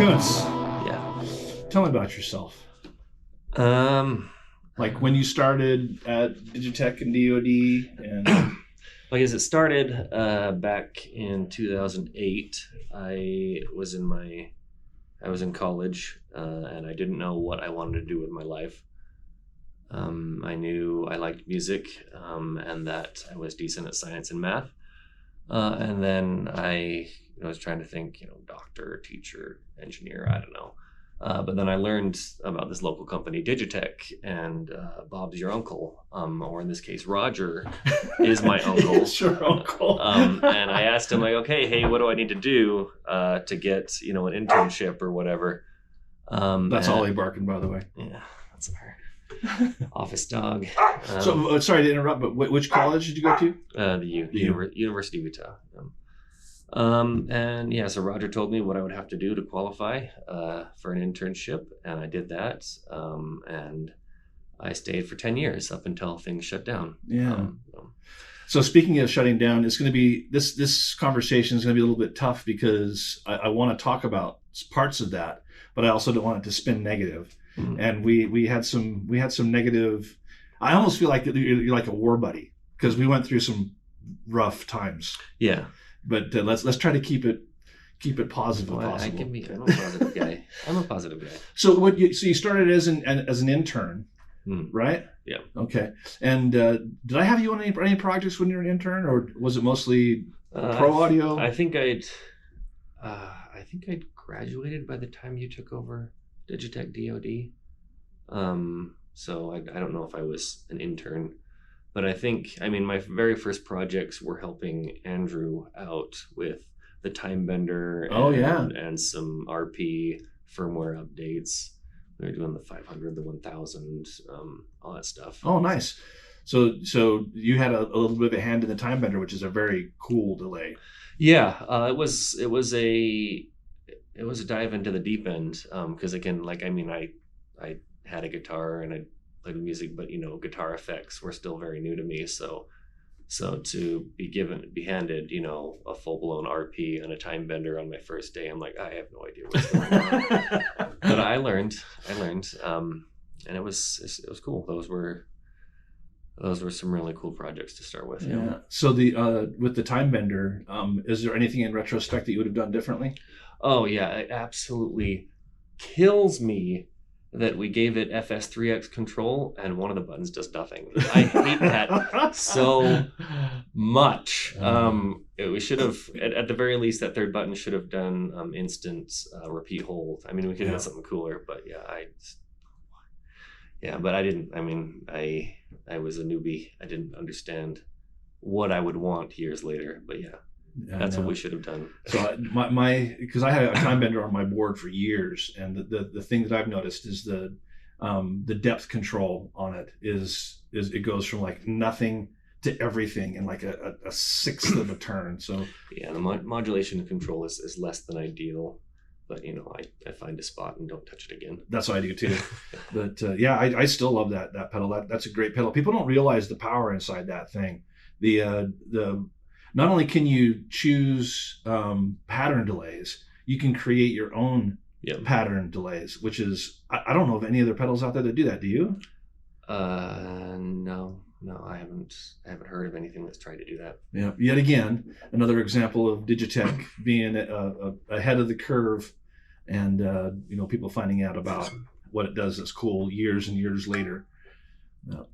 Coons, Yeah. tell me about yourself. Um, Like when you started at DigiTech and DoD, and like as it started back in 2008, I was in college and I didn't know what I wanted to do with my life. I knew I liked music and that I was decent at science and math. And then I was trying to think, doctor, teacher, engineer, I don't know. But then I learned about this local company, DigiTech, and Bob's your uncle, or in this case, Roger is my uncle. It's your uncle. And I asked him, like, okay, hey, what do I need to do to get, an internship or whatever? That's Ollie barking, by the way. Yeah, that's our office dog. So, sorry to interrupt, but which college did you go to? The University of Utah. So Roger told me what I would have to do to qualify for an internship, and I did that. And I stayed for 10 years up until things shut down. Yeah. So speaking of shutting down, it's going to be this conversation is going to be a little bit tough because I want to talk about parts of that, but I also don't want it to spin negative. Mm-hmm. And we had some negative. I almost feel like you're like a war buddy because we went through some rough times. Yeah. But let's try to keep it positive as possible. I'm a positive guy. I'm a positive guy. So you started as an intern, right? Yeah. Okay. And did I have you on any projects when you were an intern, or was it mostly pro audio? I think I'd graduated by the time you took over DigiTech DoD. So I don't know if I was an intern. But I think, my very first projects were helping Andrew out with the Time Bender and some RP firmware updates. We were doing the 500, the 1000, all that stuff. Oh, nice. So you had a little bit of a hand in the Time Bender, which is a very cool delay. Yeah, it was a dive into the deep end because again, I had a guitar and I played music, but guitar effects were still very new to me. So to be handed, a full blown RP and a Time Bender on my first day, I'm like, I have no idea what's going on. But I learned, and it was cool. Those were some really cool projects to start with. Yeah. So with the Time Bender, is there anything in retrospect that you would have done differently? Oh yeah, it absolutely kills me that we gave it FS3X control and one of the buttons does nothing. I hate that so much. We should have, at the very least, that third button should have done instant repeat hold. We could have done something cooler, but but I didn't. I was a newbie. I didn't understand what I would want years later, but that's what we should have done. So because I had a Time Bender on my board for years, and the thing that I've noticed is the depth control on it is it goes from like nothing to everything in like a sixth of a turn. So the modulation control is less than ideal, but I find a spot and don't touch it again. That's what I do too. But I still love that pedal. That's a great pedal. People don't realize the power inside that thing. Not only can you choose pattern delays, you can create your own pattern delays, which is, I don't know of any other pedals out there that do that. Do you? No, I haven't heard of anything that's tried to do that. Yeah. Yet again, another example of Digitech being ahead of the curve, and people finding out about what it does that's cool years and years later.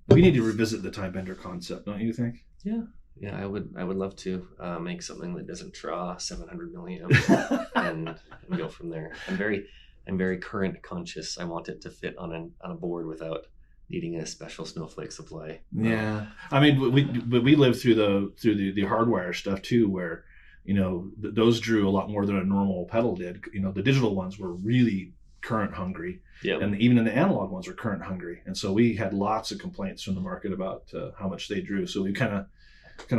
We need to revisit the Time Bender concept, don't you think? Yeah. Yeah, I would love to make something that doesn't draw 700 milliamps and go from there. I'm very current conscious. I want it to fit on a board without needing a special snowflake supply. Yeah, we lived through the hardwire stuff too, where those drew a lot more than a normal pedal did. The digital ones were really current hungry, and even the analog ones were current hungry, and so we had lots of complaints from the market about how much they drew. So we kind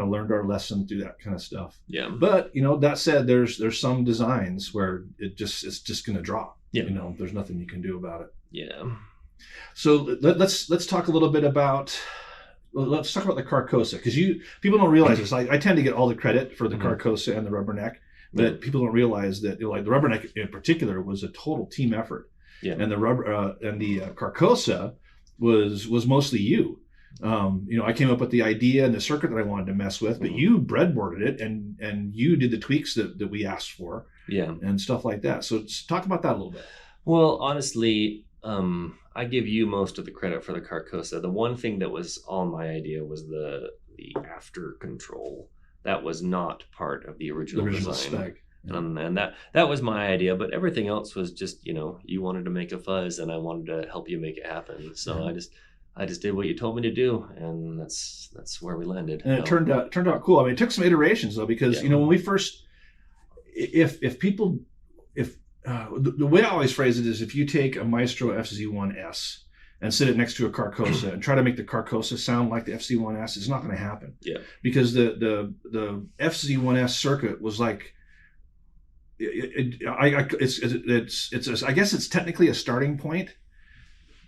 of learned our lesson through that kind of stuff. Yeah. But that said, there's some designs where it's just going to drop. Yeah. There's nothing you can do about it. Yeah. So let's talk a little bit about let's talk about the Carcosa, because people don't realize this. I tend to get all the credit for the Carcosa and the Rubberneck, But people don't realize that, like the Rubberneck in particular was a total team effort. Yeah. And the Carcosa was mostly you. I came up with the idea and the circuit that I wanted to mess with, but you breadboarded it and you did the tweaks that we asked for. Yeah. And stuff like that. So talk about that a little bit. Well, honestly, I give you most of the credit for the Carcosa. The one thing that was all my idea was the after control. That was not part of the original design. Spec. And that was my idea, but everything else was just, you wanted to make a fuzz and I wanted to help you make it happen. So I just did what you told me to do, and that's where we landed. And it turned out cool. I mean, it took some iterations though, because when we first, the way I always phrase it is, if you take a Maestro FZ1S and sit it next to a Carcosa and try to make the Carcosa sound like the FZ1S, it's not going to happen. Yeah. Because the FZ1S circuit was like, I guess it's technically a starting point.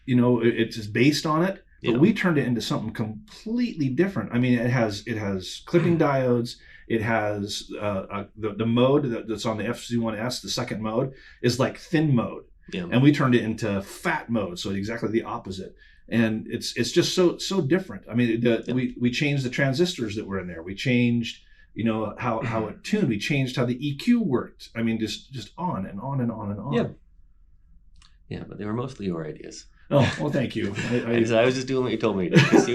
It's based on it, but we turned it into something completely different. I mean, it has clipping diodes. It has the mode that's on the FZ1S. The second mode is like thin mode. Yeah. And we turned it into fat mode, so exactly the opposite. And it's just so different. I mean, we changed the transistors that were in there. We changed, how it tuned. We changed how the EQ worked. I mean, just on and on and on and on. Yeah. Yeah, but they were mostly your ideas. Oh, well, thank you. I was just doing what you told me to, because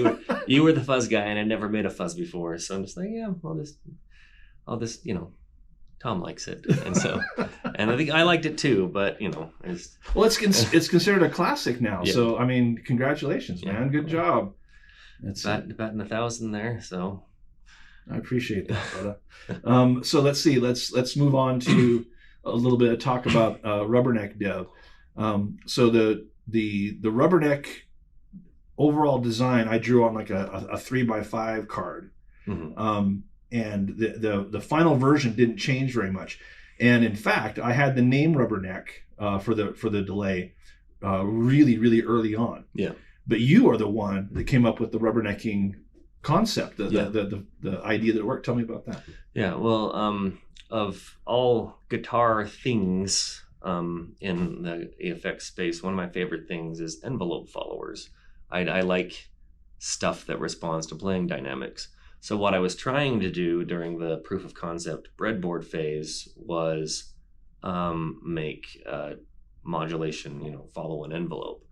you were the fuzz guy, and I never made a fuzz before. So I'm just like, yeah, I'll just Tom likes it, and so, and I think I liked it too. But it's considered a classic now. Yeah. So I mean, congratulations, man. Good job. It's batting 1,000 there. So I appreciate that, brother. So let's see. Let's move on to a little bit of talk about Rubberneck dev. So the Rubberneck overall design, I drew on like a 3x5 card. Mm-hmm. And the final version didn't change very much. And in fact, I had the name Rubberneck for the delay really, really early on. Yeah. But you are the one that came up with the rubbernecking concept, the idea that worked. Tell me about that. Yeah. Well, of all guitar things in the AFX space, one of my favorite things is envelope followers. I like stuff that responds to playing dynamics. So what I was trying to do during the proof of concept breadboard phase was make modulation, follow an envelope.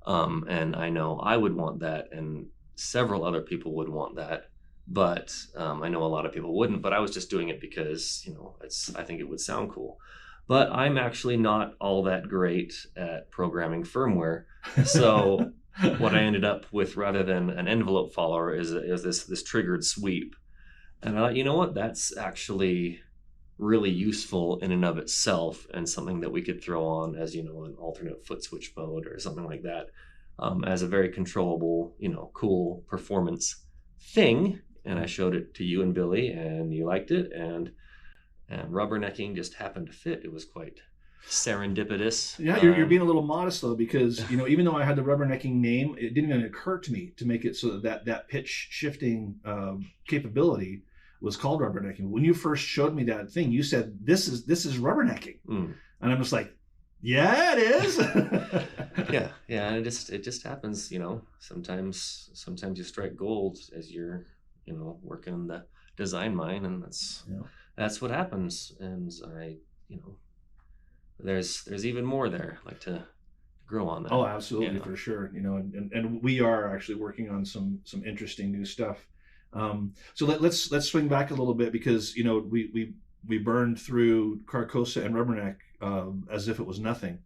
And I know I would want that, and several other people would want that, but I know a lot of people wouldn't. But I was just doing it because I think it would sound cool. But I'm actually not all that great at programming firmware, so. What I ended up with, rather than an envelope follower, is this triggered sweep. And I thought, you know what, that's actually really useful in and of itself, and something that we could throw on as, an alternate foot switch mode or something like that, as a very controllable, cool performance thing. And I showed it to you and Billy, and you liked it, and rubbernecking just happened to fit. It was quite serendipitous. Yeah, you're being a little modest though, because even though I had the rubbernecking name, it didn't even occur to me to make it so that pitch shifting capability was called rubbernecking. When you first showed me that thing, you said this is rubbernecking, and I'm just like, yeah, it is. yeah, and it just happens. Sometimes you strike gold as you're working in the design mine, and that's what happens. And I there's even more there, like to grow on that. Oh, absolutely, for sure. And we are actually working on some interesting new stuff. So let's swing back a little bit, because we burned through Carcosa and Rubberneck as if it was nothing,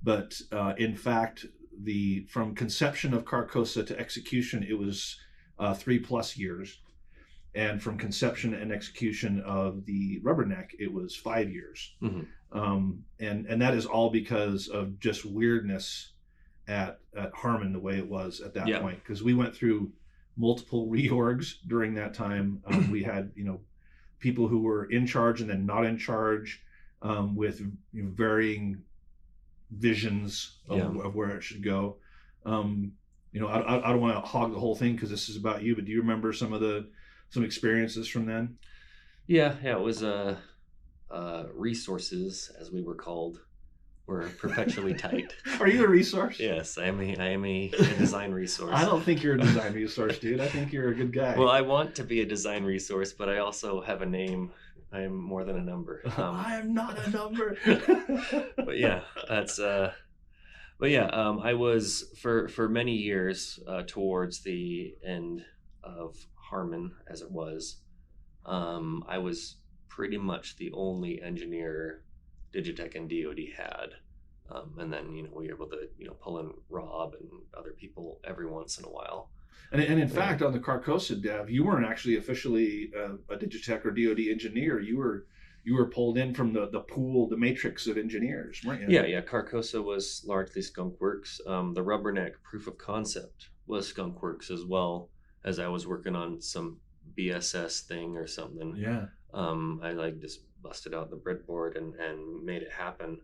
but in fact, from conception of Carcosa to execution, it was 3+ years. And from conception and execution of the Rubberneck, it was 5 years. Mm-hmm. And that is all because of just weirdness at Harman, the way it was at that point. Because we went through multiple reorgs during that time. We had people who were in charge and then not in charge, with varying visions of where it should go. I don't want to hog the whole thing because this is about you, but do you remember some experiences from then? Yeah, it was resources, as we were called, were perpetually tight. Are you a resource? Yes, I am a design resource. I don't think you're a design resource, dude. I think you're a good guy. Well, I want to be a design resource, but I also have a name. I am more than a number. I am not a number. But yeah, that's. But yeah, I was for many years towards the end of Harman, as it was. I was pretty much the only engineer DigiTech and DoD had. And then, we were able to, pull in Rob and other people every once in a while. And in fact, on the Carcosa dev, you weren't actually officially a DigiTech or DoD engineer. You were pulled in from the pool, the matrix of engineers, weren't you? Yeah. Carcosa was largely Skunkworks. The Rubberneck proof of concept was Skunkworks, as well as I was working on some BSS thing or something. Yeah. I just busted out the breadboard and made it happen.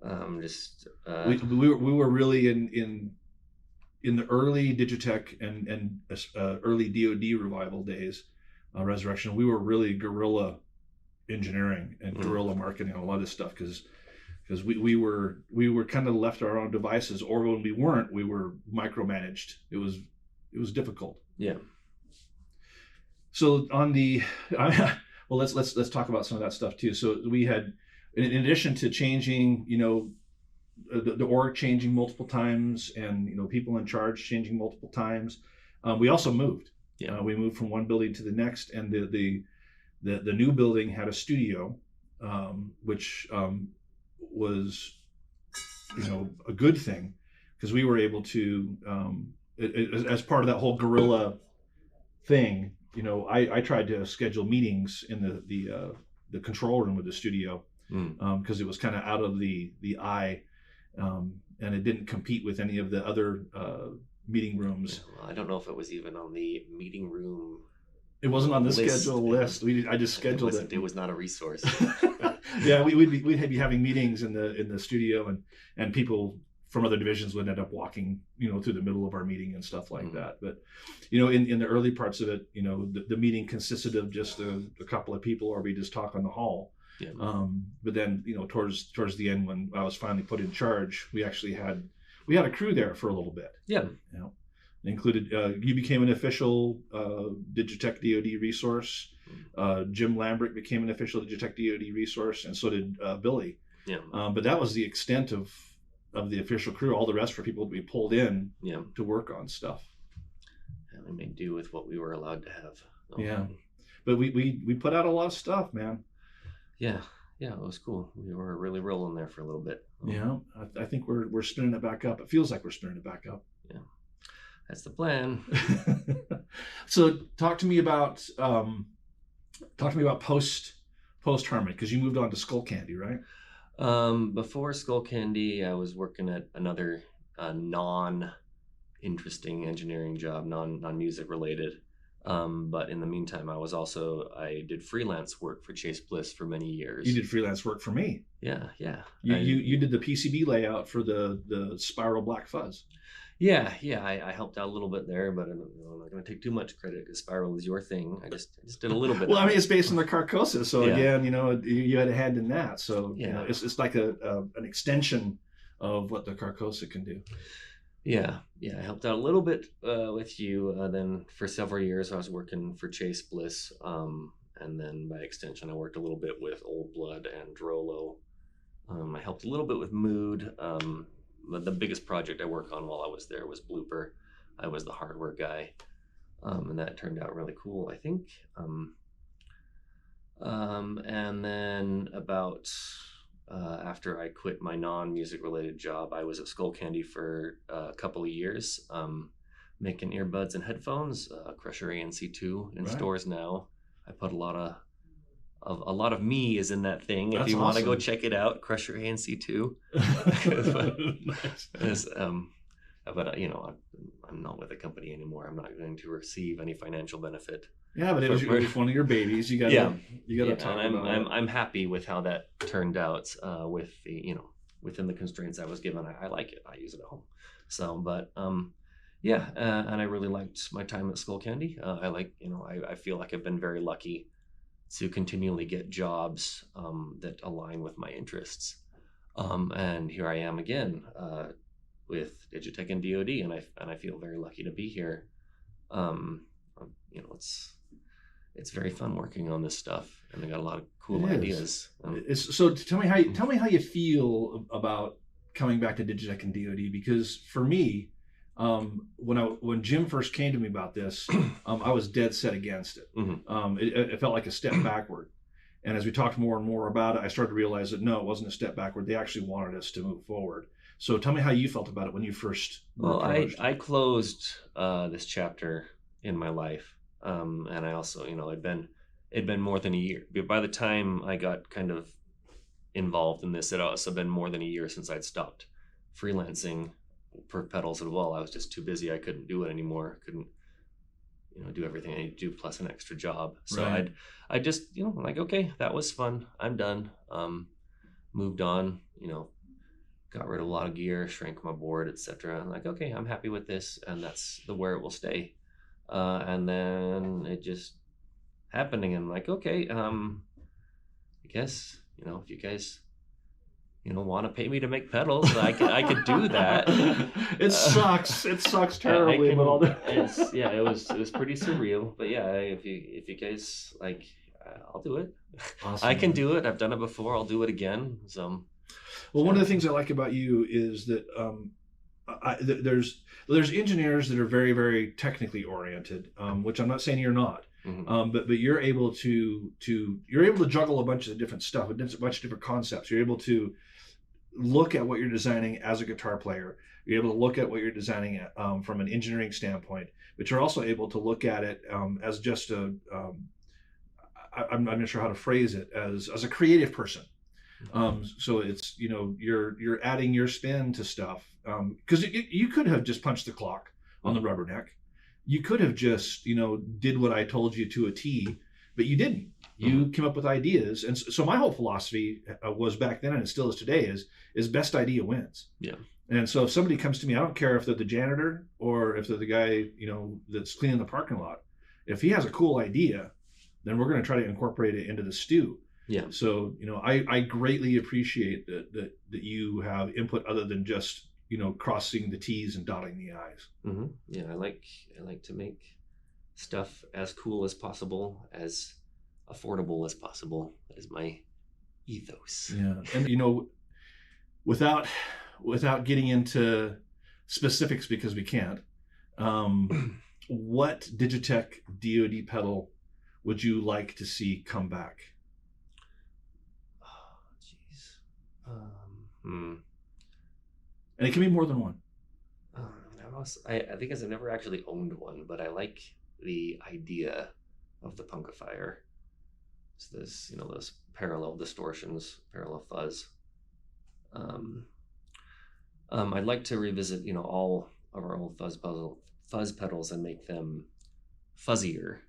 We were really in the early DigiTech and early DoD revival days, resurrection. We were really guerrilla engineering and guerrilla marketing on a lot of this stuff because we were kind of left our own devices, or when we weren't, we were micromanaged. It was difficult. Yeah. So on the well, let's talk about some of that stuff too. So we had, in addition to changing, the org changing multiple times, and people in charge changing multiple times, we also moved. Yeah. We moved from one building to the next, and the new building had a studio, which was a good thing, because we were able to, as part of that whole guerrilla thing. I tried to schedule meetings in the control room of the studio, because it was kind of out of the eye, and it didn't compete with any of the other meeting rooms. Well, I don't know if it was even on the meeting room. It wasn't on the schedule list. I just scheduled it. It was not a resource. Yeah, we'd be having meetings in the studio, and people from other divisions would end up walking, through the middle of our meeting and stuff like that. But, in the early parts of it, the meeting consisted of just a couple of people, or we just talk on the hall. Yeah. But then, towards the end, when I was finally put in charge, we actually had a crew there for a little bit. Yeah. It included, you became an official DigiTech DoD resource. Jim Lambrick became an official DigiTech DoD resource, and so did Billy. Yeah. But that was the extent of the official crew. All the rest were people to be pulled in to work on stuff. And we made do with what we were allowed to have. Yeah. But we put out a lot of stuff, man. Yeah, it was cool. We were really rolling there for a little bit. Yeah, I think we're spinning it back up. It feels like we're spinning it back up. Yeah, that's the plan. So talk to me about Post-Harman, because you moved on to Skull Candy, right? Before Skull Candy, I was working at another non-interesting engineering job, non-music related. But in the meantime, I did freelance work for Chase Bliss for many years. You did freelance work for me. Yeah. You did the PCB layout for the spiral black fuzz. Yeah. I helped out a little bit there, but I'm not going to take too much credit because spiral is your thing. I just did a little bit. Well, I mean, it's based on the Carcosa, so again, you had a hand in that. So it's like an extension of what the Carcosa can do. Yeah, I helped out a little bit with you. Then for several years, I was working for Chase Bliss, and then by extension, I worked a little bit with Old Blood and Drolo. I helped a little bit with Mood. The biggest project I worked on while I was there was Blooper. I was the hardware guy, and that turned out really cool, I think. And then about after I quit my non-music related job, I was at Skull Candy for a couple of years, making earbuds and headphones. Crusher ANC2 in stores now. I put a lot of me is in that thing. That's if you awesome. Want to go check it out, Crusher ANC2. Nice. But I'm not with the company anymore. I'm not going to receive any financial benefit. Yeah, but it was one of your babies. You gotta talk about it. I'm happy with how that turned out. With the within the constraints I was given, I like it. I use it at home. So, but and I really liked my time at Skull Candy. I feel like I've been very lucky to continually get jobs that align with my interests. And here I am again with DigiTech and DoD, and I feel very lucky to be here. It's very fun working on this stuff, and I got a lot of cool ideas. So tell me how you feel about coming back to DigiTech and DoD, because for me, when Jim first came to me about this, I was dead set against it. Mm-hmm. It felt like a step backward. And as we talked more and more about it, I started to realize that no, it wasn't a step backward. They actually wanted us to move forward. So tell me how you felt about it when you first were approached. I closed this chapter in my life. And I also, it'd been more than a year. By the time I got kind of involved in this, it also been more than a year since I'd stopped freelancing for pedals as well. I was just too busy. I couldn't do it anymore. Couldn't, do everything I need to do plus an extra job. So right. I just, like, okay, that was fun. I'm done. Moved on, got rid of a lot of gear, shrank my board, etc. I'm like, okay, I'm happy with this, and that's where it will stay. And then it just happened again. I'm like, okay, I guess, if you guys, want to pay me to make pedals, I could do that. It sucks. It sucks terribly. But all that. It was pretty surreal. But yeah, if you guys like, I'll do it. Awesome. I can do it. I've done it before. I'll do it again. So, well, one of the things I like about you is that there's engineers that are very, very technically oriented, which I'm not saying you're not. Mm-hmm. But you're able to juggle a bunch of different stuff, a bunch of different concepts. You're able to look at what you're designing as a guitar player. You're able to look at what you're designing from an engineering standpoint, but you're also able to look at it as just I'm not sure how to phrase it, as a creative person. So it's, you're adding your spin to stuff, because you could have just punched the clock on the Rubberneck. You could have just, did what I told you to a T, but you didn't. You came up with ideas. And so my whole philosophy was back then, and it still is today, is best idea wins. Yeah. And so if somebody comes to me, I don't care if they're the janitor or if they're the guy, that's cleaning the parking lot. If he has a cool idea, then we're going to try to incorporate it into the stew. Yeah. So, I greatly appreciate that you have input other than just, crossing the T's and dotting the I's. Mm-hmm. Yeah, I like to make stuff as cool as possible, as affordable as possible. That is my ethos. Yeah, and without getting into specifics, because we can't, what Digitech DoD pedal would you like to see come back? Oh, jeez. And it can be more than one. I think I've never actually owned one, but I like the idea of the punkifier. It's this, those parallel distortions, parallel fuzz. I'd like to revisit, all of our old fuzz pedals and make them fuzzier.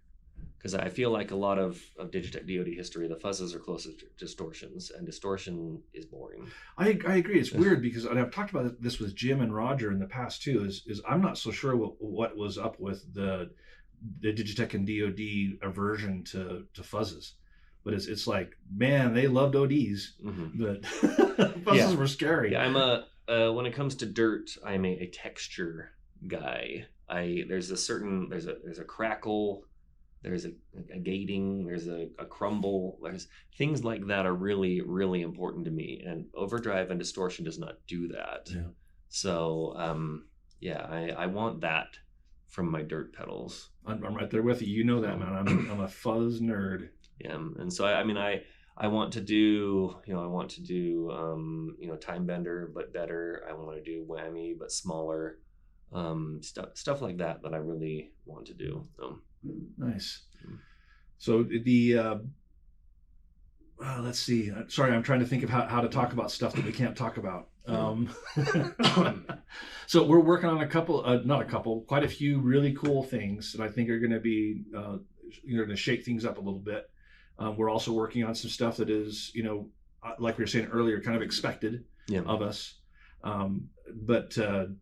Because I feel like a lot of Digitech DoD history, the fuzzes are closest to distortions, and distortion is boring. I agree. It's weird because, and I've talked about this with Jim and Roger in the past too, is I'm not so sure what was up with the Digitech and DoD aversion to fuzzes. But it's like, man, they loved ODs, but fuzzes were scary. Yeah, when it comes to dirt, I'm a texture guy. There's a crackle. There's a gating, there's a crumble, there's things like that are really, really important to me. And overdrive and distortion does not do that. Yeah. So, I want that from my dirt pedals. I'm right there with you. You know that, man. I'm a fuzz nerd. Yeah. And so, I want to do, time bender, but better. I want to do whammy, but smaller. Stuff like that I really want to do. Nice. So the let's see. Sorry, I'm trying to think of how to talk about stuff that we can't talk about. So we're working on quite a few really cool things that I think are going to be going to shake things up a little bit. We're also working on some stuff that is, like we were saying earlier, kind of expected of us. But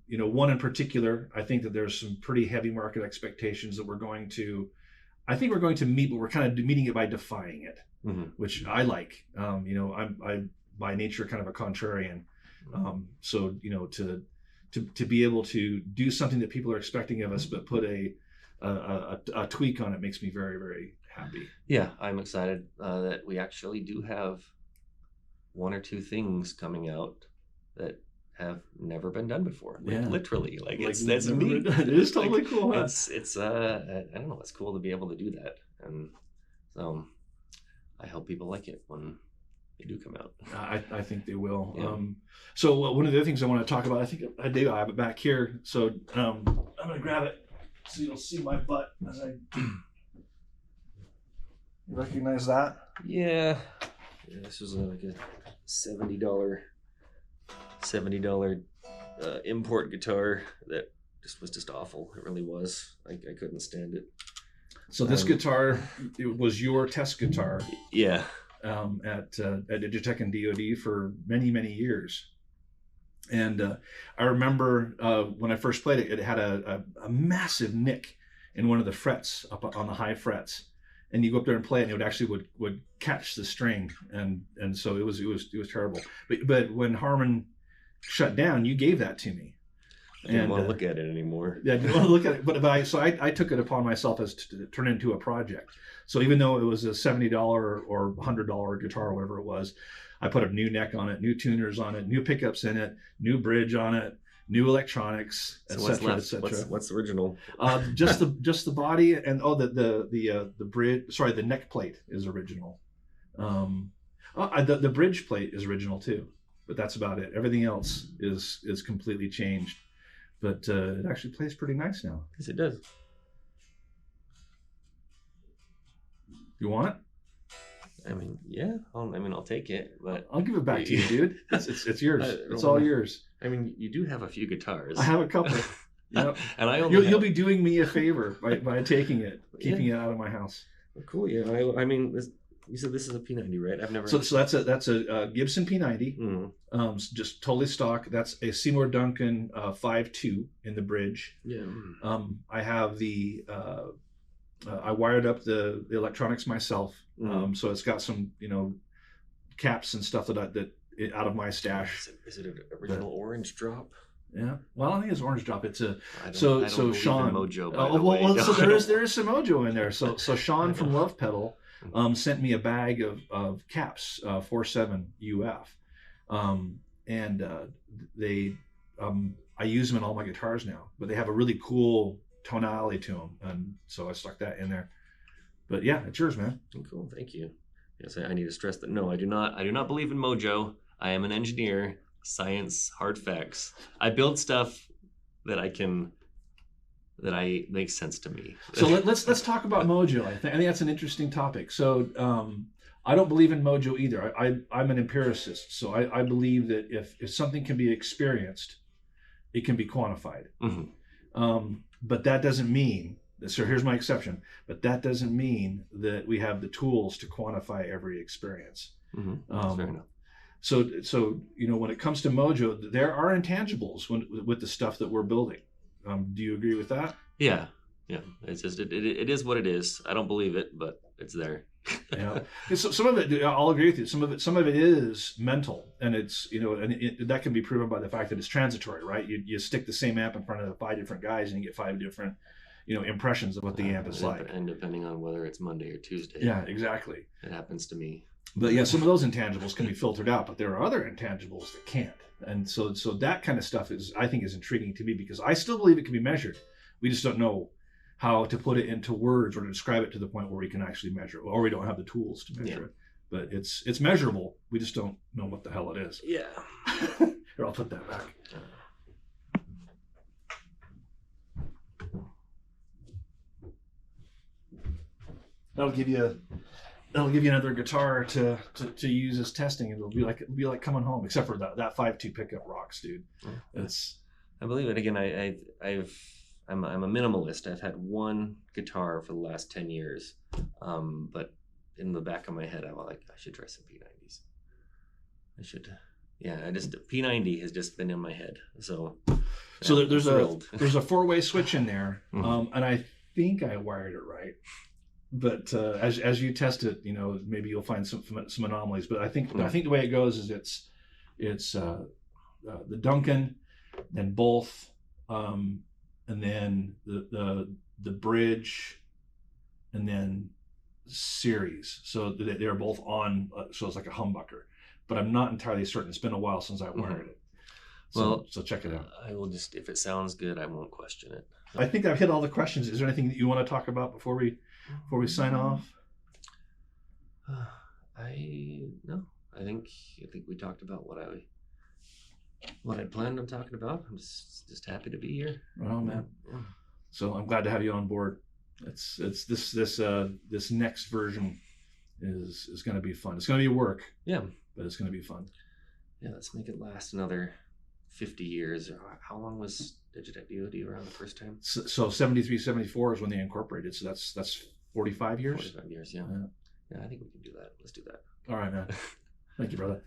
one in particular, I think that there's some pretty heavy market expectations that we're going to, I think we're going to meet, but we're kind of meeting it by defying it, which I like. I by nature kind of a contrarian. So to be able to do something that people are expecting of us, but put a tweak on it makes me very, very happy. Yeah, I'm excited that we actually do have one or two things coming out that have never been done before. Literally, that's neat. It is totally cool. Huh? It's I don't know. It's cool to be able to do that, and so I hope people like it when they do come out. I think they will. Yeah. So one of the other things I want to talk about, I think I have it back here. So I'm going to grab it so you'll see my butt as I. You recognize that? Yeah. This was like a $70 import guitar that was just awful. It really was. I couldn't stand it. So this guitar, it was your test guitar. Yeah. At DigiTech and DoD for many, many years. And I remember when I first played it, it had a massive nick in one of the frets up on the high frets. And you go up there and play it, and it would actually would catch the string, and so it was terrible. But when Harman shut down, you gave that to me. I didn't want to look at it anymore. Yeah, I didn't want to look at it. But I took it upon myself as to turn it into a project. So even though it was a $70 or $100 guitar or whatever it was, I put a new neck on it, new tuners on it, new pickups in it, new bridge on it, new electronics, etc., etc. What's original? Just the body and the bridge. Sorry, the neck plate is original. The bridge plate is original too, but that's about it. Everything else is completely changed. But it actually plays pretty nice now. Yes, it does. You want it? I mean, yeah. I'll take it, but I'll give it back to you, dude. It's yours. It's all yours. I mean, you do have a few guitars. I have a couple. Yep. And you'll be doing me a favor by taking it, keeping it out of my house. Cool. Yeah. You said this is a P90, right? I've never. So that's a Gibson P90. Mm-hmm. Just totally stock. That's a Seymour Duncan 5.2 in the bridge. Yeah. I have the. I wired up the electronics myself. So it's got some caps and stuff that out of my stash. Is it an original orange drop? Yeah. Well, I think it's orange drop. It's a I don't so Sean. Mojo, so there is some mojo in there. So Sean from Love Pedal sent me a bag of caps 4.7 UF, and they I use them in all my guitars now. But they have a really cool tonality to them, and so I stuck that in there. But yeah, it's yours, man. Cool, thank you. Yes, I need to stress that no, I do not believe in mojo. I am an engineer. Science, hard facts. I build stuff that makes sense to me. So let's talk about mojo. I think that's an interesting topic. So I don't believe in mojo either. I'm an empiricist, so I believe that if something can be experienced, it can be quantified. Mm-hmm. But that doesn't mean. So here's my exception. But that doesn't mean that we have the tools to quantify every experience. Mm-hmm. That's fair enough. So when it comes to mojo, there are intangibles with the stuff that we're building. Do you agree with that? Yeah. It's just it is what it is. I don't believe it, but it's there. Yeah. So some of it, I'll agree with you. Some of it is mental, and it's that can be proven by the fact that it's transitory, right? You stick the same amp in front of 5 different guys, and you get 5 different impressions of what the amp is like. And depending on whether it's Monday or Tuesday. Yeah, exactly. It happens to me. But yeah, some of those intangibles can be filtered out, but there are other intangibles that can't. And so that kind of stuff I think is intriguing to me, because I still believe it can be measured. We just don't know how to put it into words or to describe it to the point where we can actually measure it, or we don't have the tools to measure it. But it's measurable. We just don't know what the hell it is. Yeah. Here, I'll put that back. That'll give you another guitar to use as testing. It'll be like coming home, except for that 5.2 pickup rocks, dude. I believe it. Again, I'm a minimalist. I've had one guitar for the last 10 years, but in the back of my head, I should try some P90s. I should. Yeah, P90 has just been in my head. So there's a 4-way switch in there, and I think I wired it right. but as you test it, you know, maybe you'll find some anomalies. But I think the way it goes is it's the Duncan, then both, and then the bridge, and then series. So they're both on. So it's like a humbucker. But I'm not entirely certain. It's been a while since I wired it. So check it out. I will just, if it sounds good, I won't question it. I think I've hit all the questions. Is there anything that you want to talk about before we sign off? No. I think we talked about what I planned on talking about. I'm just happy to be here. Oh man. Yeah. So I'm glad to have you on board. It's this next version is going to be fun. It's going to be work. Yeah. But it's going to be fun. Yeah, let's make it last another 50 years. How long was DigiTech DoD around the first time? So 73, 74 is when they incorporated. So that's 45 years. 45 years, yeah. Yeah, I think we can do that. Let's do that. All right, man. Thank you, brother.